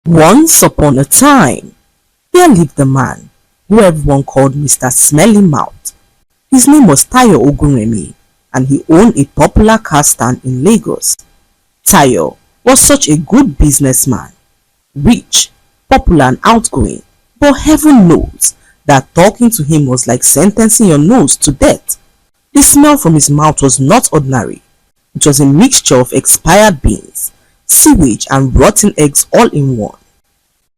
Once upon a time, there lived a man who everyone called Mr. Smelly Mouth. His name was Tayo Ogunremi, and he owned a popular car stand in Lagos. Tayo was such a good businessman, rich, popular and outgoing, but heaven knows that talking to him was like sentencing your nose to death. The smell from his mouth was not ordinary. It was a mixture of expired beans, sewage and rotten eggs all in one.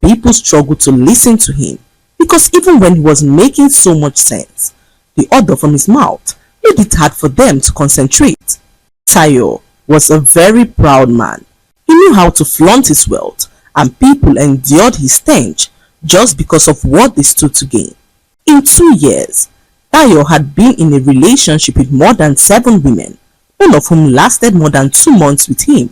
People struggled to listen to him because even when he was making so much sense, the odor from his mouth made it hard for them to concentrate. Tayo was a very proud man. He knew how to flaunt his wealth, and people endured his stench just because of what they stood to gain. In 2 years, Tayo had been in a relationship with more than 7 women, none of whom lasted more than 2 months with him.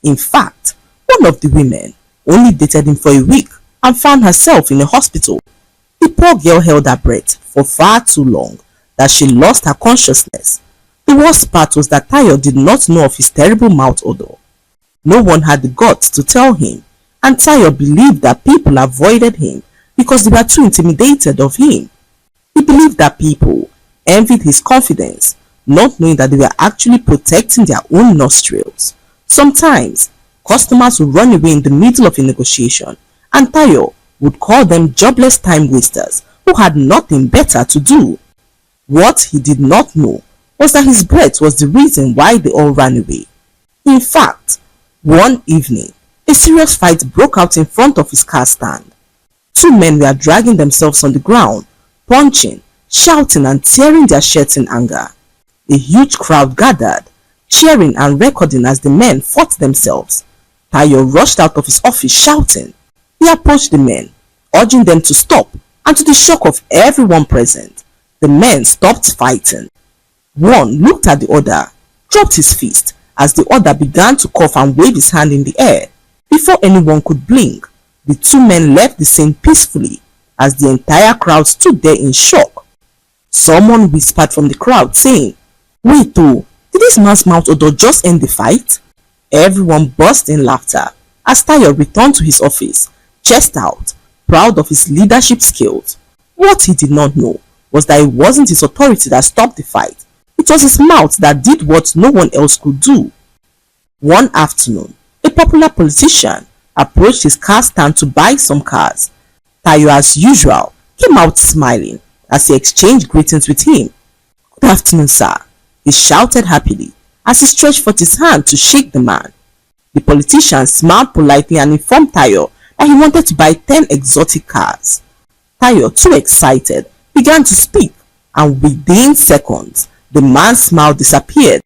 In fact, one of the women only dated him for a week and found herself in a hospital. The poor girl held her breath for far too long that she lost her consciousness. The worst part was that Tayo did not know of his terrible mouth odor. No one had the guts to tell him, and Tayo believed that people avoided him because they were too intimidated of him. He believed that people envied his confidence, not knowing that they were actually protecting their own nostrils. Sometimes, customers would run away in the middle of a negotiation, and Tayo would call them jobless time wasters who had nothing better to do. What he did not know was that his breath was the reason why they all ran away. In fact, one evening, a serious fight broke out in front of his car stand. 2 men were dragging themselves on the ground, punching, shouting and tearing their shirts in anger. A huge crowd gathered, cheering and recording as the men fought themselves. Tayo rushed out of his office shouting. He approached the men, urging them to stop, and to the shock of everyone present, the men stopped fighting. One looked at the other, dropped his fist as the other began to cough and wave his hand in the air. Before anyone could blink, the 2 men left the scene peacefully as the entire crowd stood there in shock. Someone whispered from the crowd saying, "Wait oh, did this man's mouth odor just end the fight?" Everyone burst in laughter as Tayo returned to his office, chest out, proud of his leadership skills. What he did not know was that it wasn't his authority that stopped the fight. It was his mouth that did what no one else could do. One afternoon, a popular politician approached his car stand to buy some cars. Tayo, as usual, came out smiling as he exchanged greetings with him. "Good afternoon, sir," he shouted happily as he stretched forth his hand to shake the man. The politician smiled politely and informed Tayo that he wanted to buy 10 exotic cars. Tayo, too excited, began to speak, and within seconds, the man's smile disappeared.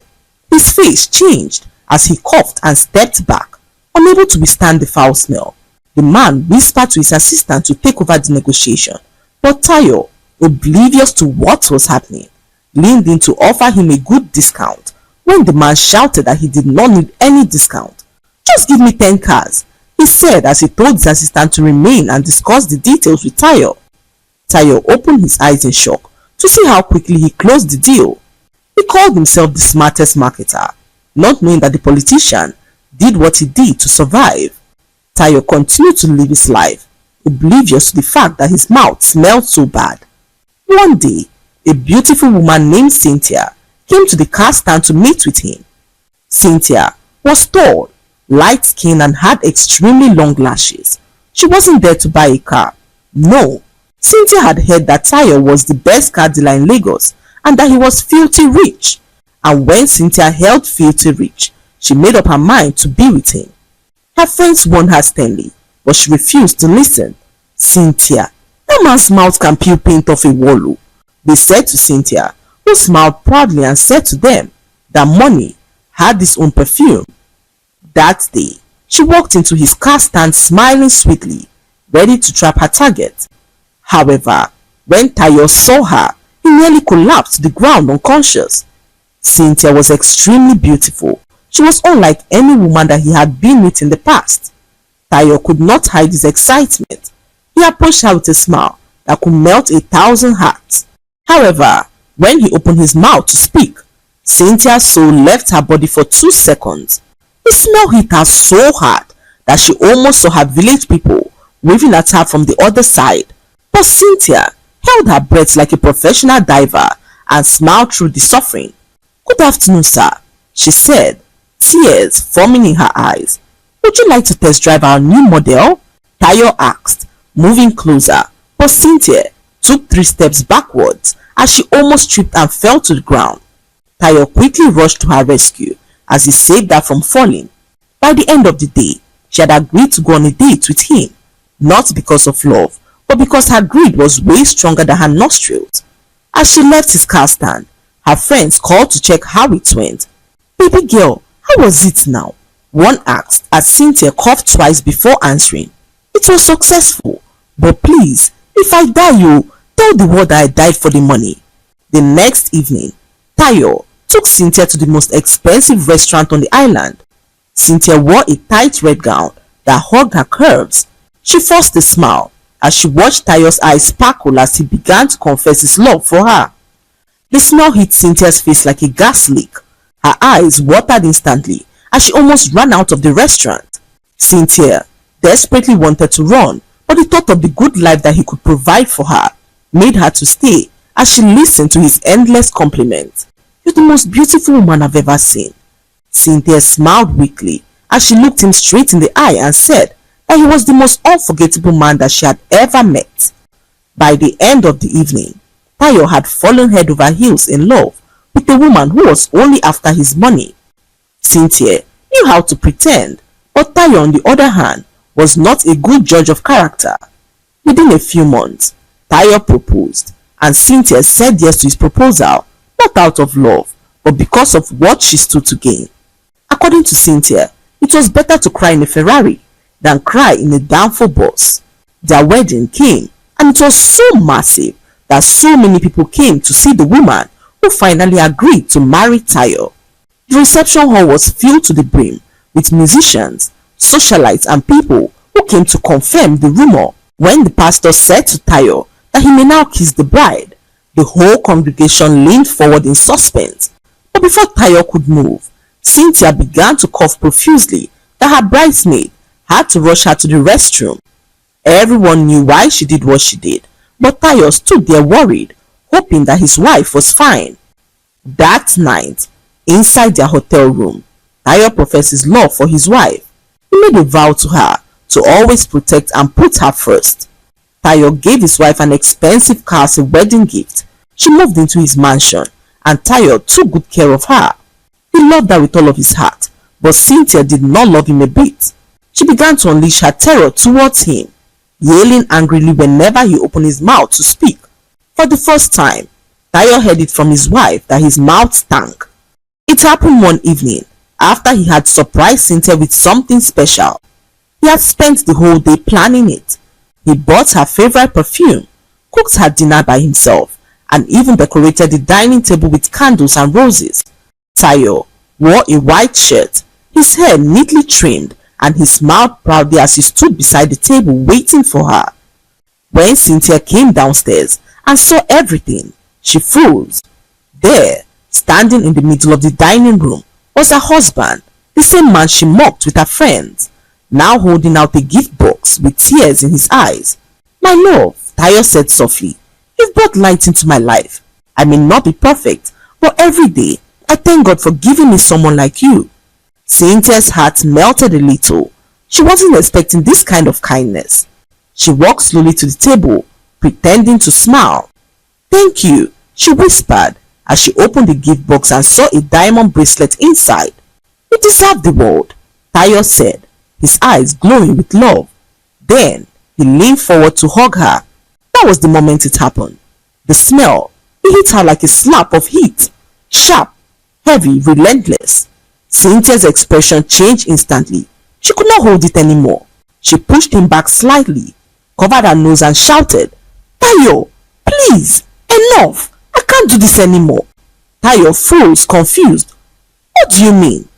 His face changed as he coughed and stepped back, unable to withstand the foul smell. The man whispered to his assistant to take over the negotiation, but Tayo, oblivious to what was happening, leaned in to offer him a good discount when the man shouted that he did not need any discount. "Just give me 10 cars," he said as he told his assistant to remain and discuss the details with Tayo. Tayo opened his eyes in shock to see how quickly he closed the deal. He called himself the smartest marketer, not knowing that the politician did what he did to survive. Tayo continued to live his life, oblivious to the fact that his mouth smelled so bad. One day, a beautiful woman named Cynthia came to the car stand to meet with him. Cynthia was tall, light-skinned and had extremely long lashes. She wasn't there to buy a car. No, Cynthia had heard that Tayo was the best car dealer in Lagos and that he was filthy rich. And when Cynthia held filthy rich, she made up her mind to be with him. Her friends warned her sternly, but she refused to listen. "Cynthia, that man's mouth can peel paint off a wall," they said to Cynthia, who smiled proudly and said to them that money had its own perfume. That day, she walked into his car stand smiling sweetly, ready to trap her target. However, when Tayo saw her, he nearly collapsed to the ground unconscious. Cynthia was extremely beautiful. She was unlike any woman that he had been with in the past. Tayo could not hide his excitement. He approached her with a smile that could melt 1,000 hearts. However, when he opened his mouth to speak, Cynthia's soul left her body for 2 seconds. The smell hit her so hard that she almost saw her village people waving at her from the other side. But Cynthia held her breath like a professional diver and smiled through the suffering. "Good afternoon, sir," she said, tears forming in her eyes. "Would you like to test drive our new model?" Tayo asked, moving closer, but Cynthia took 3 steps backwards as she almost tripped and fell to the ground. Tayo quickly rushed to her rescue as he saved her from falling. By the end of the day, she had agreed to go on a date with him, not because of love, but because her greed was way stronger than her nostrils. As she left his car stand, her friends called to check how it went. "Baby girl, how was it now?" one asked as Cynthia coughed twice before answering. "It was successful, but please, if I die, you tell the world that I died for the money." The next evening, Tayo took Cynthia to the most expensive restaurant on the island. Cynthia wore a tight red gown that hugged her curves. She forced a smile as she watched Tayo's eyes sparkle as he began to confess his love for her. The smell hit Cynthia's face like a gas leak. Her eyes watered instantly as she almost ran out of the restaurant. Cynthia desperately wanted to run, but the thought of the good life that he could provide for her made her to stay as she listened to his endless compliments. "You're the most beautiful woman I've ever seen." Cynthia smiled weakly as she looked him straight in the eye and said that he was the most unforgettable man that she had ever met. By the end of the evening, Tayo had fallen head over heels in love with a woman who was only after his money. Cynthia knew how to pretend, but Tayo, on the other hand, was not a good judge of character. Within a few months, Tayo proposed, and Cynthia said yes to his proposal, not out of love, but because of what she stood to gain. According to Cynthia, it was better to cry in a Ferrari than cry in a downfall bus. Their wedding came, and it was so massive that so many people came to see the woman who finally agreed to marry Tayo. The reception hall was filled to the brim with musicians, socialites, and people who came to confirm the rumor. When the pastor said to Tayo that he may now kiss the bride, the whole congregation leaned forward in suspense. But before Tayo could move, Cynthia began to cough profusely that her bridesmaid had to rush her to the restroom. Everyone knew why she did what she did, but Tayo stood there worried, hoping that his wife was fine. That night, inside their hotel room, Tayo professed his love for his wife. He made a vow to her to always protect and put her first. Tayo gave his wife an expensive car as a wedding gift. She moved into his mansion, and Tayo took good care of her. He loved her with all of his heart, but Cynthia did not love him a bit. She began to unleash her terror towards him, yelling angrily whenever he opened his mouth to speak. For the first time, Tayo heard it from his wife that his mouth stank. It happened one evening after he had surprised Cynthia with something special. He had spent the whole day planning it. He bought her favorite perfume, cooked her dinner by himself, and even decorated the dining table with candles and roses. Tayo wore a white shirt, his hair neatly trimmed, and he smiled proudly as he stood beside the table waiting for her. When Cynthia came downstairs and saw everything, she froze. There, standing in the middle of the dining room, was her husband, the same man she mocked with her friends, now holding out a gift box with tears in his eyes. "My love," Tayo said softly, "you've brought light into my life. I may not be perfect, but every day I thank God for giving me someone like you." Cynthia's heart melted a little. She wasn't expecting this kind of kindness. She walked slowly to the table, pretending to smile. "Thank you," she whispered as she opened the gift box and saw a diamond bracelet inside. "You deserve the world," Tayo said, his eyes glowing with love. Then he leaned forward to hug her. That was the moment it happened. The smell, it hit her like a slap of heat. Sharp, heavy, relentless. Cynthia's expression changed instantly. She could not hold it anymore. She pushed him back slightly, covered her nose and shouted, "Tayo, please, enough! I can't do this anymore." Tayo froze, confused. "What do you mean?"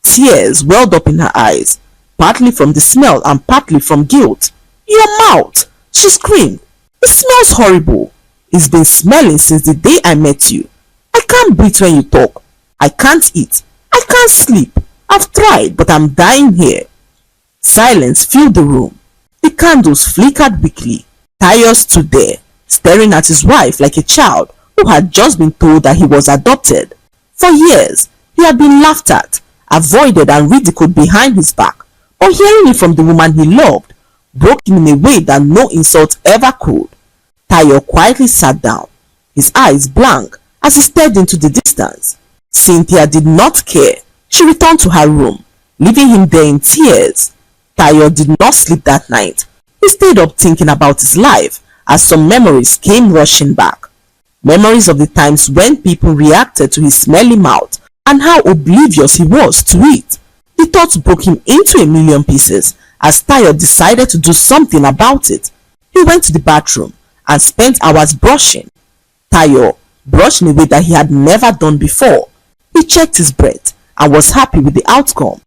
Tears welled up in her eyes, partly from the smell and partly from guilt. "Your mouth!" she screamed. "It smells horrible. It's been smelling since the day I met you. I can't breathe when you talk. I can't eat. I can't sleep. I've tried, but I'm dying here." Silence filled the room. The candles flickered weakly. Tayo stood there, staring at his wife like a child who had just been told that he was adopted. For years, he had been laughed at, avoided and ridiculed behind his back, but hearing it from the woman he loved broke him in a way that no insult ever could. Tayo quietly sat down, his eyes blank as he stared into the distance. Cynthia did not care. She returned to her room, leaving him there in tears. Tayo did not sleep that night. He stayed up thinking about his life as some memories came rushing back. Memories of the times when people reacted to his smelly mouth and how oblivious he was to it. The thoughts broke him into a million pieces as Tayo decided to do something about it. He went to the bathroom and spent hours brushing. Tayo brushed in a way that he had never done before. He checked his breath and was happy with the outcome.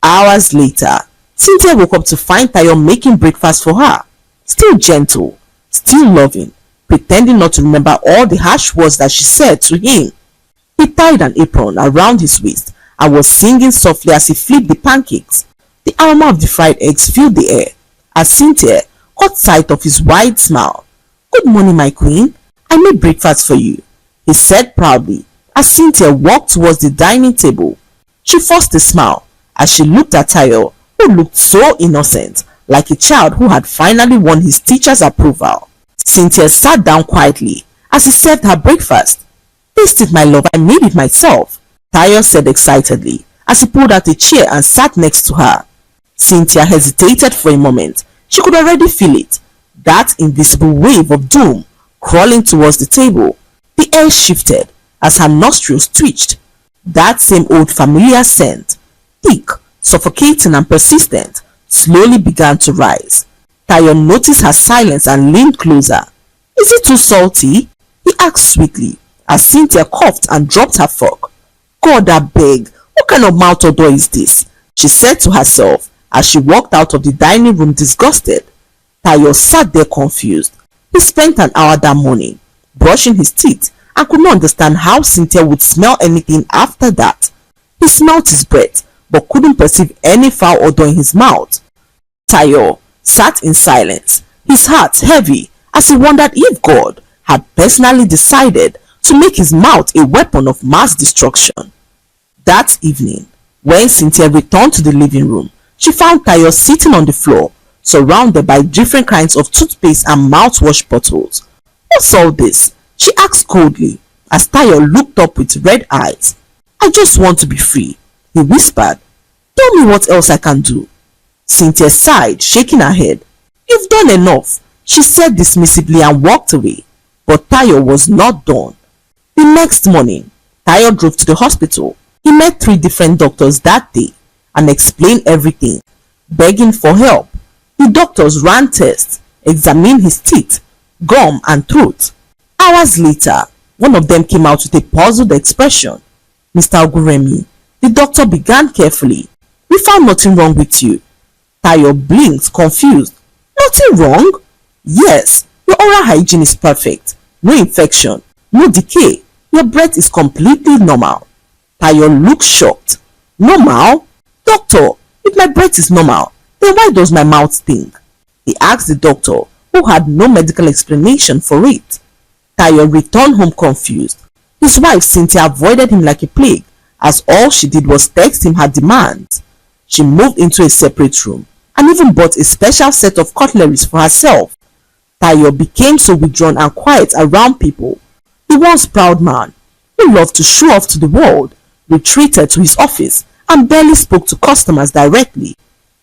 Hours later, Cynthia woke up to find Tayo making breakfast for her. Still gentle, still loving, pretending not to remember all the harsh words that she said to him. He tied an apron around his waist and was singing softly as he flipped the pancakes. The aroma of the fried eggs filled the air as Cynthia caught sight of his wide smile. "Good morning, my queen. I made breakfast for you," he said proudly as Cynthia walked towards the dining table. She forced a smile as she looked at Tayo, who looked so innocent, like a child who had finally won his teacher's approval. Cynthia sat down quietly as he served her breakfast. "Taste it, my love, I made it myself," Tayo said excitedly as he pulled out a chair and sat next to her. Cynthia hesitated for a moment. She could already feel it, that invisible wave of doom crawling towards the table. The air shifted as her nostrils twitched. That same old familiar scent, thick, suffocating and persistent, slowly began to rise. Tayo noticed her silence and leaned closer. "Is it too salty?" he asked sweetly as Cynthia coughed and dropped her fork. "God, I beg, what kind of mouth odor is this?" she said to herself as she walked out of the dining room disgusted. Tayo sat there confused. He spent an hour that morning brushing his teeth and could not understand how Cynthia would smell anything after that. He smelt his breath but couldn't perceive any foul odor in his mouth. Tayo sat in silence, his heart heavy as he wondered if God had personally decided to make his mouth a weapon of mass destruction. That evening, when Cynthia returned to the living room, she found Tayo sitting on the floor, surrounded by different kinds of toothpaste and mouthwash bottles. "What's all this?" she asked coldly as Tayo looked up with red eyes. "I just want to be free," he whispered. "Tell me what else I can do." Cynthia sighed, shaking her head. "You've done enough," she said dismissively and walked away. But Tayo was not done. The next morning, Tayo drove to the hospital. He met 3 different doctors that day and explained everything, begging for help. The doctors ran tests, examined his teeth, gum and throat. Hours later, one of them came out with a puzzled expression. "Mr. Oguremi," the doctor began carefully, "we found nothing wrong with you." Tayo blinked, confused. "Nothing wrong?" "Yes, your oral hygiene is perfect. No infection, no decay. Your breath is completely normal." Tayo looked shocked. "Normal? Doctor, if my breath is normal, then why does my mouth stink?" he asked the doctor, who had no medical explanation for it. Tayo returned home confused. His wife Cynthia avoided him like a plague, as all she did was text him her demands. She moved into a separate room and even bought a special set of cutleries for herself. Tayo became so withdrawn and quiet around people. The once proud man, who loved to show off to the world, retreated to his office and barely spoke to customers directly.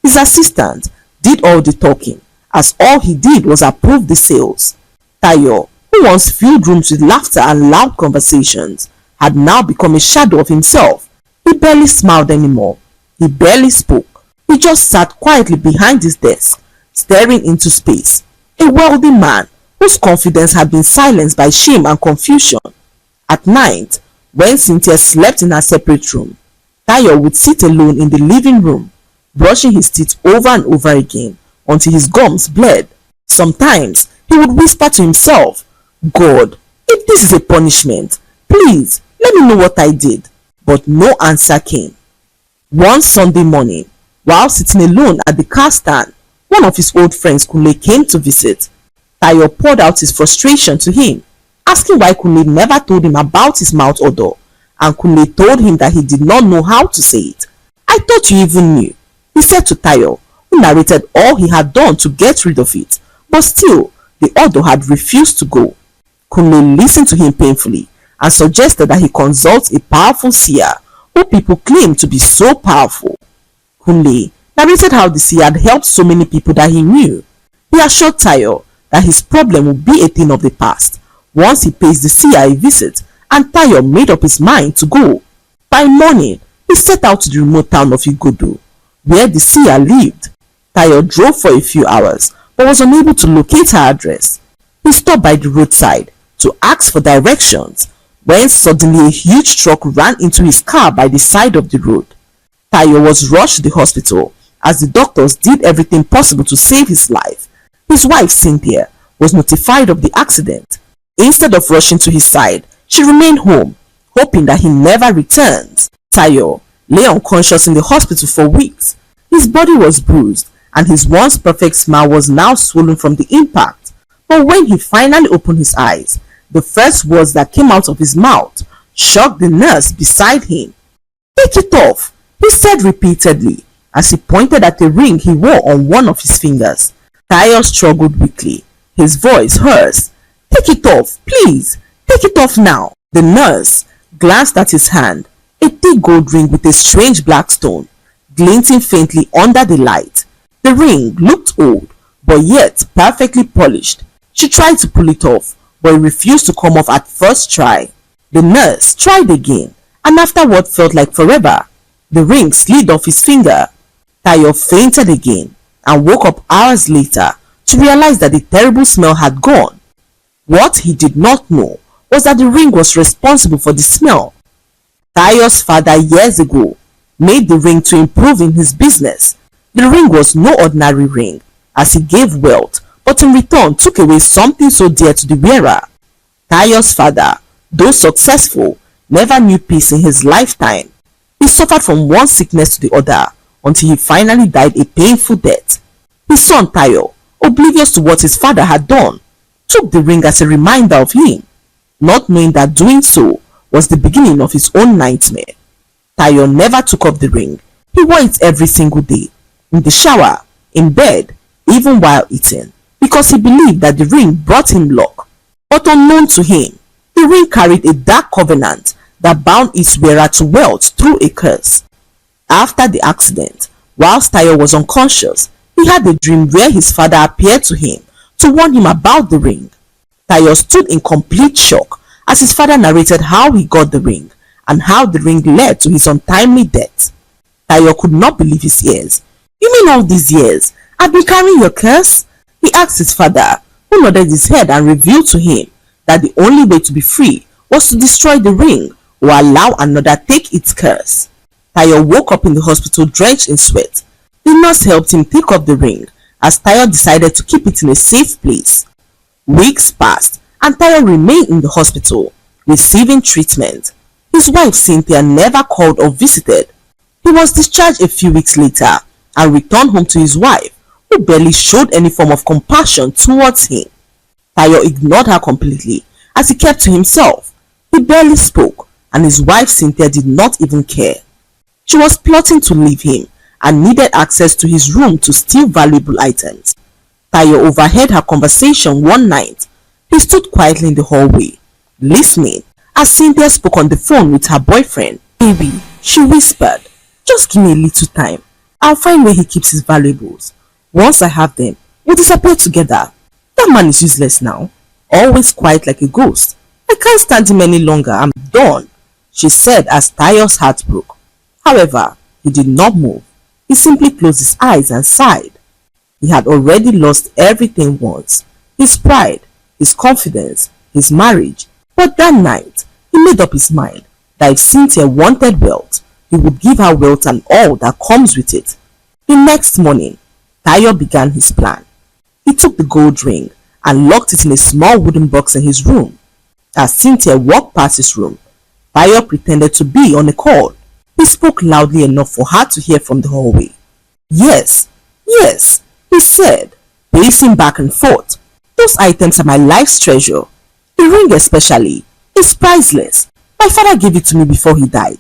His assistant did all the talking, as all he did was approve the sales. Tayo, who once filled rooms with laughter and loud conversations, had now become a shadow of himself. He barely smiled anymore. He barely spoke. He just sat quietly behind his desk, staring into space. A wealthy man whose confidence had been silenced by shame and confusion. At night, when Cynthia slept in her separate room, Tayo would sit alone in the living room, brushing his teeth over and over again until his gums bled. Sometimes he would whisper to himself, "God, if this is a punishment, please let me know what I did." But no answer came. One Sunday morning, While sitting alone at the car stand, one of his old friends, Kunle, came to visit. Tayo poured out his frustration to him, asking why Kunle never told him about his mouth odor, and Kunle told him that he did not know how to say it. "I thought you even knew," he said to Tayo, who narrated all he had done to get rid of it, but still, the odor had refused to go. Kunle listened to him painfully and suggested that he consult a powerful seer who people claim to be so powerful. Kunle narrated how the seer had helped so many people that he knew. He assured Tayo that his problem would be a thing of the past once he pays the seer a visit, and Tayo made up his mind to go. By morning, he set out to the remote town of Igodo, where the seer lived. Tayo drove for a few hours but was unable to locate her address. He stopped by the roadside to ask for directions when suddenly a huge truck ran into his car by the side of the road. Tayo was rushed to the hospital as the doctors did everything possible to save his life. His wife, Cynthia, was notified of the accident. Instead of rushing to his side, she remained home, hoping that he never returns. Tayo lay unconscious in the hospital for weeks. His body was bruised and his once perfect smile was now swollen from the impact. But when he finally opened his eyes, the first words that came out of his mouth shocked the nurse beside him. "Take it off," he said repeatedly as he pointed at a ring he wore on one of his fingers. Tayo struggled weakly, his voice hoarse. "Take it off, please. Take it off now." The nurse glanced at his hand, a thick gold ring with a strange black stone, glinting faintly under the light. The ring looked old, but yet perfectly polished. She tried to pull it off, but it refused to come off at first try. The nurse tried again, and after what felt like forever, the ring slid off his finger. Tayo fainted again and woke up hours later to realize that the terrible smell had gone. What he did not know was that the ring was responsible for the smell. Tayo's father years ago made the ring to improve in his business. The ring was no ordinary ring, as he gave wealth, but in return took away something so dear to the wearer. Tayo's father, though successful, never knew peace in his lifetime. He suffered from one sickness to the other until he finally died a painful death. His son Tayo, oblivious to what his father had done, took the ring as a reminder of him, not knowing that doing so was the beginning of his own nightmare. Tayo never took off the ring. He wore it every single day, in the shower, in bed, even while eating, because he believed that the ring brought him luck. But unknown to him, the ring carried a dark covenant that bound its wearer to wealth through a curse. After the accident, whilst Tayo was unconscious, he had a dream where his father appeared to him to warn him about the ring. Tayo stood in complete shock as his father narrated how he got the ring and how the ring led to his untimely death. Tayo could not believe his ears. "You mean all these years I've been carrying your curse?" he asked his father, who nodded his head and revealed to him that the only way to be free was to destroy the ring or allow another take its curse. Tayo woke up in the hospital drenched in sweat. The nurse helped him take off the ring as Tayo decided to keep it in a safe place. Weeks passed and Tayo remained in the hospital, receiving treatment. His wife Cynthia never called or visited. He was discharged a few weeks later and returned home to his wife, who barely showed any form of compassion towards him. Tayo ignored her completely as he kept to himself. He barely spoke, and his wife Cynthia did not even care. She was plotting to leave him and needed access to his room to steal valuable items. Tayo overheard her conversation one night. He stood quietly in the hallway, listening as Cynthia spoke on the phone with her boyfriend. "Baby," she whispered, "just give me a little time. I'll find where he keeps his valuables. Once I have them, we'll disappear together. That man is useless now, always quiet like a ghost. I can't stand him any longer. I'm done," she said as Tayo's heart broke. However, he did not move. He simply closed his eyes and sighed. He had already lost everything once: his pride, his confidence, his marriage. But that night, he made up his mind that if Cynthia wanted wealth, he would give her wealth and all that comes with it. The next morning, Tayo began his plan. He took the gold ring and locked it in a small wooden box in his room. As Cynthia walked past his room, Tayo pretended to be on a call. He spoke loudly enough for her to hear from the hallway. Yes, yes, he said, pacing back and forth. Those items are my life's treasure. The ring especially is priceless. My father gave it to me before he died.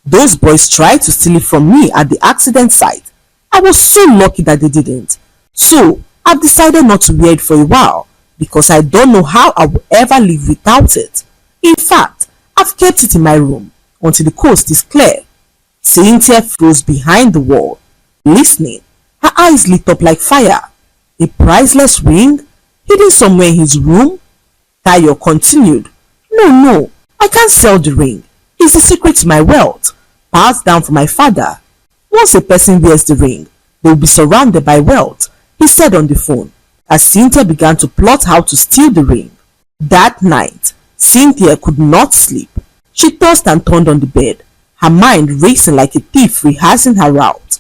Those boys tried to steal it from me at the accident site. I was so lucky that they didn't. So, I've decided not to wear it for a while because I don't know how I will ever live without it. In fact, I've kept it in my room until the coast is clear. Cynthia froze behind the wall, listening. Her eyes lit up like fire. A priceless ring? Hidden somewhere in his room? Tayo continued. No, I can't sell the ring. It's the secret to my wealth, passed down from my father. Once a person wears the ring, they will be surrounded by wealth, he said on the phone, as Cynthia began to plot how to steal the ring. That night, Cynthia could not sleep. She tossed and turned on the bed, her mind racing like a thief rehearsing her route.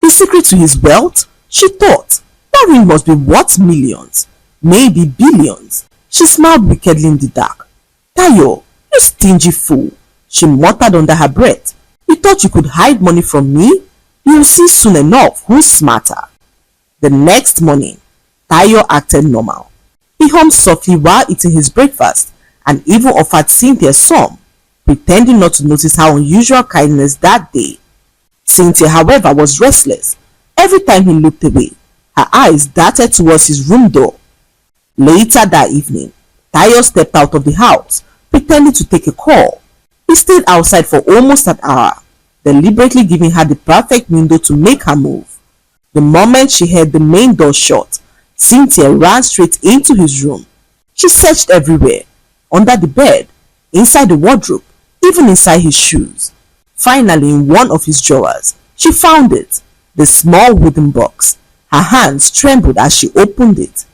The secret to his wealth? She thought. That ring must be worth millions, maybe billions. She smiled wickedly in the dark. Tayo, you stingy fool, she muttered under her breath. You thought you could hide money from me? You will see soon enough who's smarter. The next morning, Tayo acted normal. He hummed softly while eating his breakfast and even offered Cynthia some, pretending not to notice how unusual kindness that day. Cynthia, however, was restless. Every time he looked away, her eyes darted towards his room door. Later that evening, Tayo stepped out of the house, pretending to take a call. He stayed outside for almost an hour, deliberately giving her the perfect window to make her move. The moment she heard the main door shut, Cynthia ran straight into his room. She searched everywhere, under the bed, inside the wardrobe, even inside his shoes. Finally, in one of his drawers, she found it, the small wooden box. Her hands trembled as she opened it.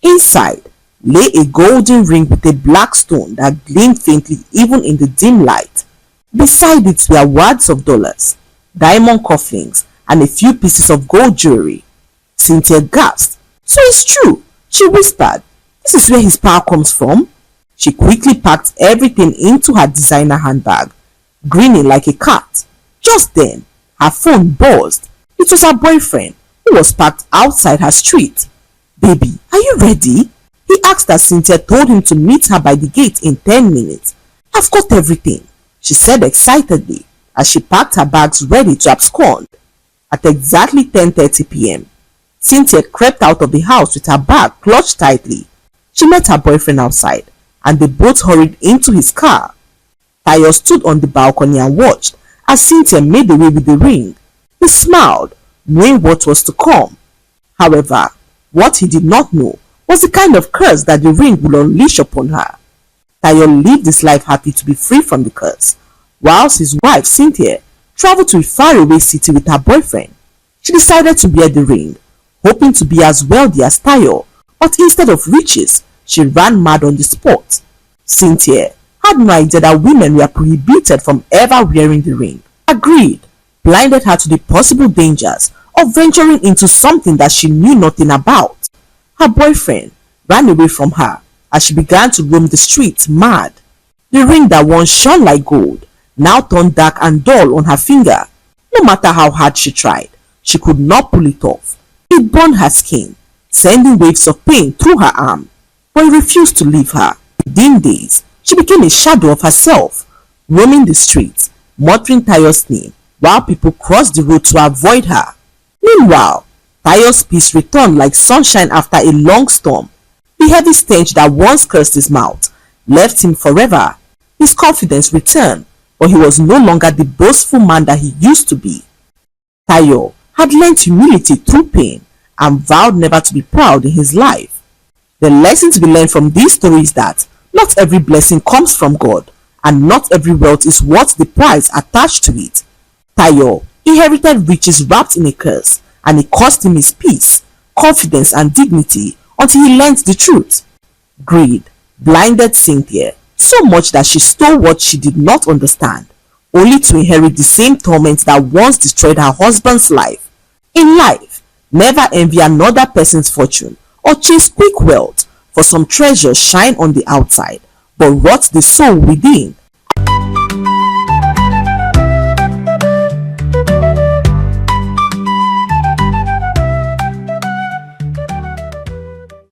Inside lay a golden ring with a black stone that gleamed faintly even in the dim light. Beside it were wads of dollars, diamond cufflinks, and a few pieces of gold jewelry. Cynthia gasped. So it's true, she whispered. This is where his power comes from. She quickly packed everything into her designer handbag, grinning like a cat. Just then, her phone buzzed. It was her boyfriend, who was parked outside her street. Baby, are you ready? He asked as Cynthia told him to meet her by the gate in 10 minutes. I've got everything, she said excitedly as she packed her bags ready to abscond. At exactly 10:30 p.m., Cynthia crept out of the house with her bag clutched tightly. She met her boyfriend outside and they both hurried into his car. Tayo stood on the balcony and watched as Cynthia made away with the ring. He smiled, knowing what was to come. However, what he did not know was the kind of curse that the ring would unleash upon her. Tayo lived his life happy to be free from the curse, whilst his wife Cynthia traveled to a faraway city with her boyfriend. She decided to wear the ring, hoping to be as wealthy as Tayo, but instead of riches, she ran mad on the spot. Cynthia had no idea that women were prohibited from ever wearing the ring. Her greed blinded her to the possible dangers of venturing into something that she knew nothing about. Her boyfriend ran away from her as she began to roam the streets mad. The ring that once shone like gold now turned dark and dull on her finger. No matter how hard she tried, she could not pull it off. It burned her skin, sending waves of pain through her arm, but it refused to leave her. Within days, she became a shadow of herself, roaming the streets, muttering Tayo's name while people crossed the road to avoid her. Meanwhile, Tayo's peace returned like sunshine after a long storm. The heavy stench that once cursed his mouth left him forever. His confidence returned, but he was no longer the boastful man that he used to be. Tayo had learned humility through pain and vowed never to be proud in his life. The lesson to be learned from this story is that not every blessing comes from God, and not every wealth is worth the price attached to it. Tayo inherited riches wrapped in a curse, and it cost him his peace, confidence and dignity until he learned the truth. Greed blinded Cynthia so much that she stole what she did not understand, only to inherit the same torment that once destroyed her husband's life. In life, never envy another person's fortune or chase quick wealth, for some treasures shine on the outside but rot the soul within.